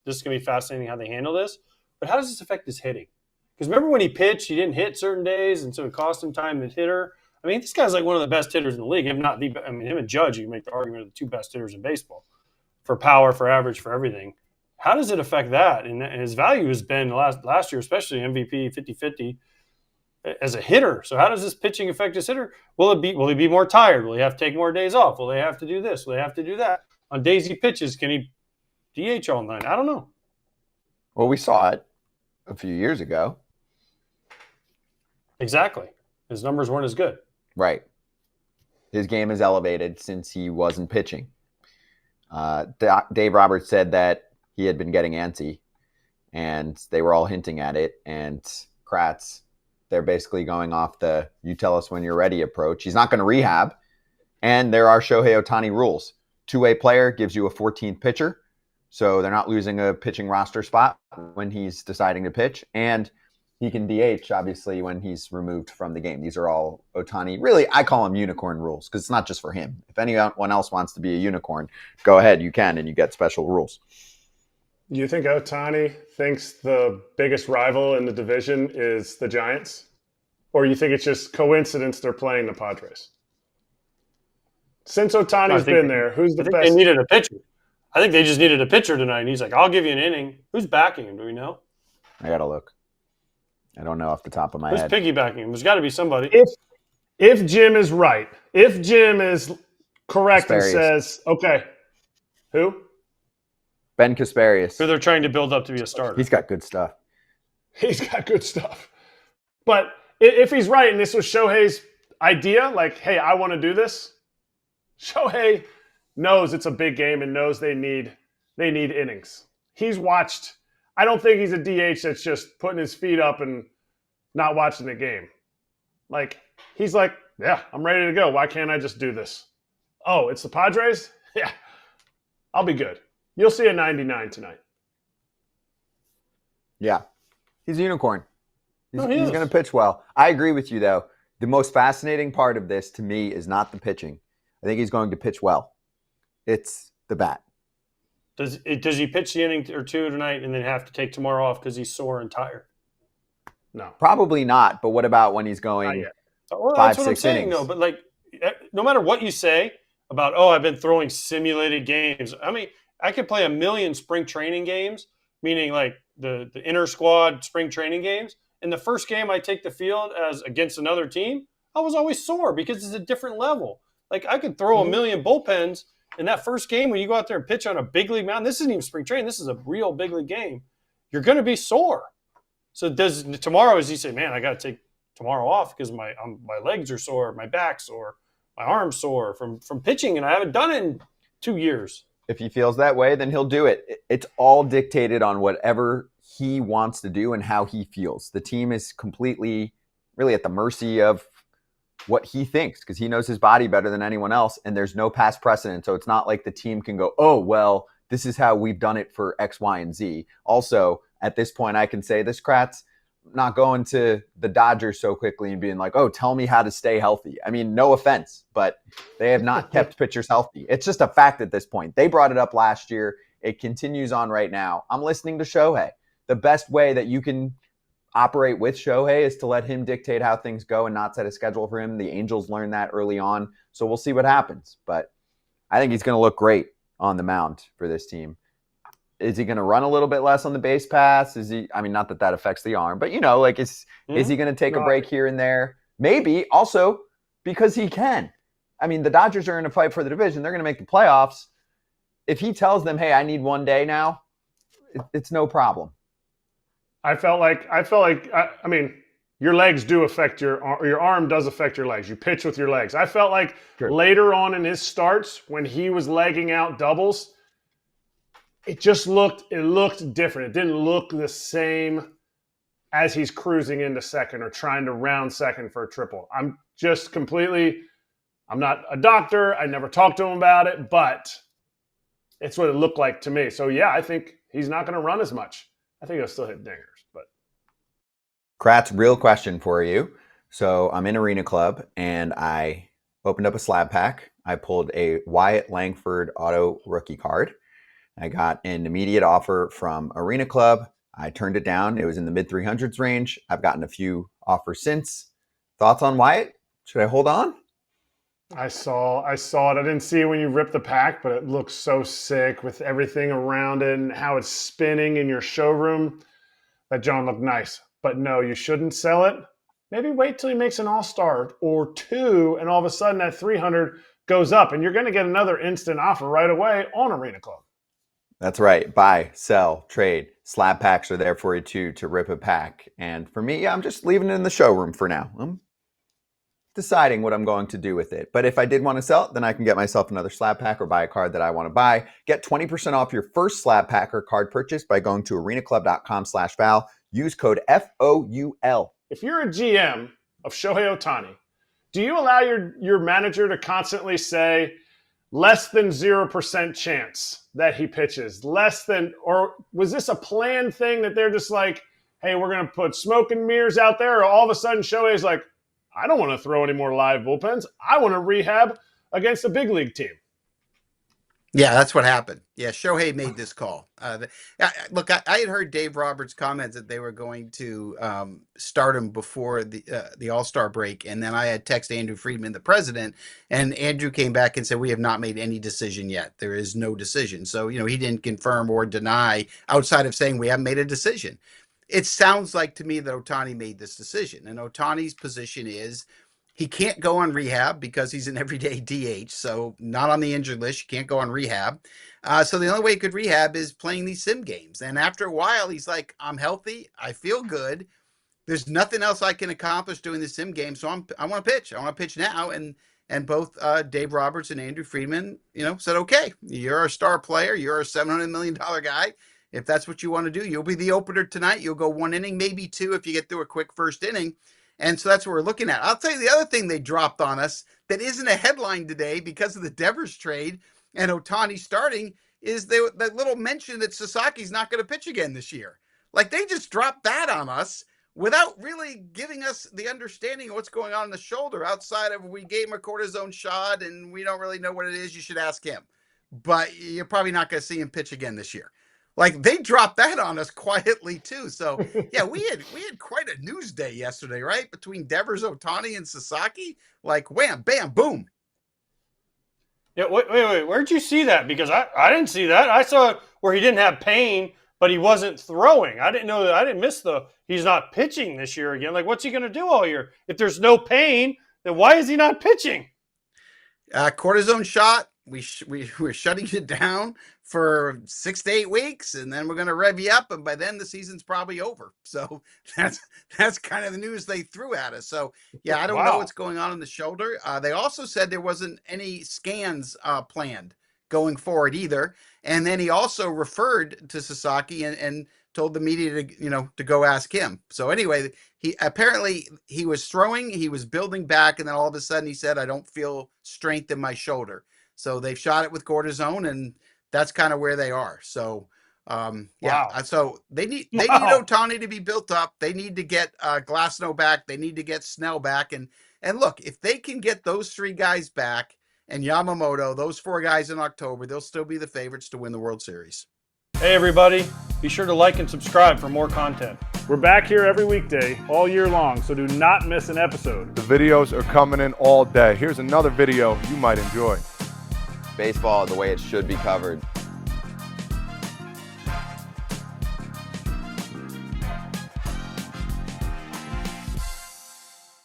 this is going to be fascinating how they handle this. But how does this affect his hitting? Because remember when he pitched, he didn't hit certain days, and so it cost him time to hitter. I mean, this guy's like one of the best hitters in the league, if not the. I mean, him and Judge, you can make the argument of the two best hitters in baseball for power, for average, for everything. How does it affect that? And his value has been last year, especially MVP 50-50 as a hitter. So how does this pitching affect his hitter? Will he be more tired? Will he have to take more days off? Will they have to do this? Will they have to do that? On days he pitches, can he DH all night? I don't know. Well, we saw it a few years ago. Exactly. His numbers weren't as good. Right. His game is elevated since he wasn't pitching. Dave Roberts said that he had been getting antsy, and they were all hinting at it. And Kratz, they're basically going off the "you tell us when you're ready" approach. He's not going to rehab, and there are Shohei Ohtani rules. Two-way player gives you a 14th pitcher, so they're not losing a pitching roster spot when he's deciding to pitch, and he can DH, obviously, when he's removed from the game. These are all Ohtani. Really, I call them unicorn rules because it's not just for him. If anyone else wants to be a unicorn, go ahead. You can, and you get special rules. Do you think Ohtani thinks the biggest rival in the division is the Giants? Or you think it's just coincidence they're playing the Padres? Since Ohtani's been there, who's the best? They needed a pitcher. I think they just needed a pitcher tonight. And he's like, I'll give you an inning. Who's backing him? Do we know? I got to look. I don't know off the top of my head. Who's piggybacking him? There's got to be somebody. If Jim is right, if Jim is correct Kasparius. And says, okay, who? Ben Kasparius. Who they're trying to build up to be a starter. He's got good stuff. He's got good stuff. But if he's right and this was Shohei's idea, like, hey, I want to do this, Shohei knows it's a big game and knows they need innings. He's watched. I don't think he's a DH that's just putting his feet up and not watching the game. Like, he's like, yeah, I'm ready to go. Why can't I just do this? Oh, it's the Padres? Yeah, I'll be good. You'll see a 99 tonight. Yeah, he's a unicorn. He's going to pitch well. I agree with you, though. The most fascinating part of this to me is not the pitching. I think he's going to pitch well. It's the bat. Does he pitch the inning or two tonight and then have to take tomorrow off because he's sore and tired? No. Probably not. But what about when he's going 5-6 innings? No, but like, no matter what you say about, I've been throwing simulated games. I mean, I could play a million spring training games, meaning like the inter squad spring training games. In the first game I take the field as against another team, I was always sore because it's a different level. Like I could throw a million bullpens in that first game when you go out there and pitch on a big league mound. This isn't even spring training. This is a real big league game. You're going to be sore. So tomorrow, as you say, man, I got to take tomorrow off because my legs are sore, my back's sore, my arm's sore from pitching, and I haven't done it in 2 years. If he feels that way, then he'll do it. It's all dictated on whatever he wants to do and how he feels. The team is completely really at the mercy of what he thinks because he knows his body better than anyone else, and there's no past precedent. So it's not like the team can go, oh, well, this is how we've done it for X, Y, and Z. Also, at this point, I can say this, Kratz, not going to the Dodgers so quickly and being like, oh, tell me how to stay healthy. I mean, no offense, but they have not kept pitchers healthy. It's just a fact at this point. They brought it up last year. It continues on right now. I'm listening to Shohei. The best way that you can operate with Shohei is to let him dictate how things go and not set a schedule for him. The Angels learned that early on, so we'll see what happens. But I think he's going to look great on the mound for this team. Is he going to run a little bit less on the base pass? Is he? I mean, not that affects the arm, but like, is he going to take a break here and there? Maybe. Also, because he can. I mean, the Dodgers are in a fight for the division. They're going to make the playoffs. If he tells them, "Hey, I need 1 day now," it's no problem. I felt like. I mean, your legs do affect your arm does affect your legs. You pitch with your legs. I felt like later on in his starts when he was legging out doubles. It looked different. It didn't look the same as he's cruising into second or trying to round second for a triple. I'm not a doctor. I never talked to him about it, but it's what it looked like to me. So, yeah, I think he's not going to run as much. I think he'll still hit dingers. But Kratz, real question for you. So I'm in Arena Club, and I opened up a slab pack. I pulled a Wyatt Langford auto rookie card. I got an immediate offer from Arena Club. I turned it down. It was in the mid 300s range. I've gotten a few offers since. Thoughts on Wyatt? Should I hold on? I saw it. I didn't see it when you ripped the pack, but it looks so sick with everything around it and how it's spinning in your showroom. That John looked nice. But no, you shouldn't sell it. Maybe wait till he makes an all-star or two, and all of a sudden that 300 goes up, and you're going to get another instant offer right away on Arena Club. That's right. Buy, sell, trade. Slab packs are there for you too to rip a pack. And for me, I'm just leaving it in the showroom for now. I'm deciding what I'm going to do with it. But if I did want to sell it, then I can get myself another slab pack or buy a card that I want to buy. Get 20% off your first slab pack or card purchase by going to arenaclub.com/Val. Use code FOUL. If you're a GM of Shohei Ohtani, do you allow your manager to constantly say less than 0% chance that he pitches? Less than, or was this a planned thing that they're just like, hey, we're going to put smoke and mirrors out there, or all of a sudden Shohei's like, I don't want to throw any more live bullpens. I want to rehab against a big league team. Yeah, that's what happened. Yeah, Shohei made this call. Look, I had heard Dave Roberts' comments that they were going to start him before the All-Star break, and then I had texted Andrew Friedman, the president, and Andrew came back and said, we have not made any decision yet. There is no decision. So, he didn't confirm or deny outside of saying we haven't made a decision. It sounds like to me that Ohtani made this decision, and Ohtani's position is he can't go on rehab because he's an everyday DH, so not on the injured list. You can't go on rehab. So the only way he could rehab is playing these sim games. And after a while, he's like, I'm healthy. I feel good. There's nothing else I can accomplish doing the sim game, so I want to pitch. I want to pitch now. And both Dave Roberts and Andrew Friedman, said, okay, you're a star player. You're a $700 million guy. If that's what you want to do, you'll be the opener tonight. You'll go one inning, maybe two if you get through a quick first inning. And so that's what we're looking at. I'll tell you the other thing they dropped on us that isn't a headline today because of the Devers trade and Ohtani starting is that little mention that Sasaki's not going to pitch again this year. Like they just dropped that on us without really giving us the understanding of what's going on in the shoulder outside of we gave him a cortisone shot and we don't really know what it is. You should ask him. But you're probably not going to see him pitch again this year. Like they dropped that on us quietly too. So yeah, we had quite a news day yesterday, right? Between Devers, Ohtani, and Sasaki. Like wham, bam, boom. Yeah, wait. Where'd you see that? Because I didn't see that. I saw where he didn't have pain, but he wasn't throwing. I didn't know that. I didn't miss he's not pitching this year again. Like what's he going to do all year? If there's no pain, then why is he not pitching? Cortisone shot. We're shutting it down for 6 to 8 weeks, and then we're going to rev you up, and by then the season's probably over. So that's kind of the news they threw at us. So yeah, I don't know what's going on in the shoulder. They also said there wasn't any scans planned going forward either. And then he also referred to Sasaki and told the media to go ask him. So anyway, he was throwing, he was building back, and then all of a sudden he said, I don't feel strength in my shoulder. So they've shot it with cortisone, and that's kind of where they are. So, So they need Ohtani to be built up. They need to get Glasnow back. They need to get Snell back. And look, if they can get those three guys back and Yamamoto, those four guys in October, they'll still be the favorites to win the World Series. Hey, everybody. Be sure to like and subscribe for more content. We're back here every weekday, all year long, so do not miss an episode. The videos are coming in all day. Here's another video you might enjoy. Baseball the way it should be covered.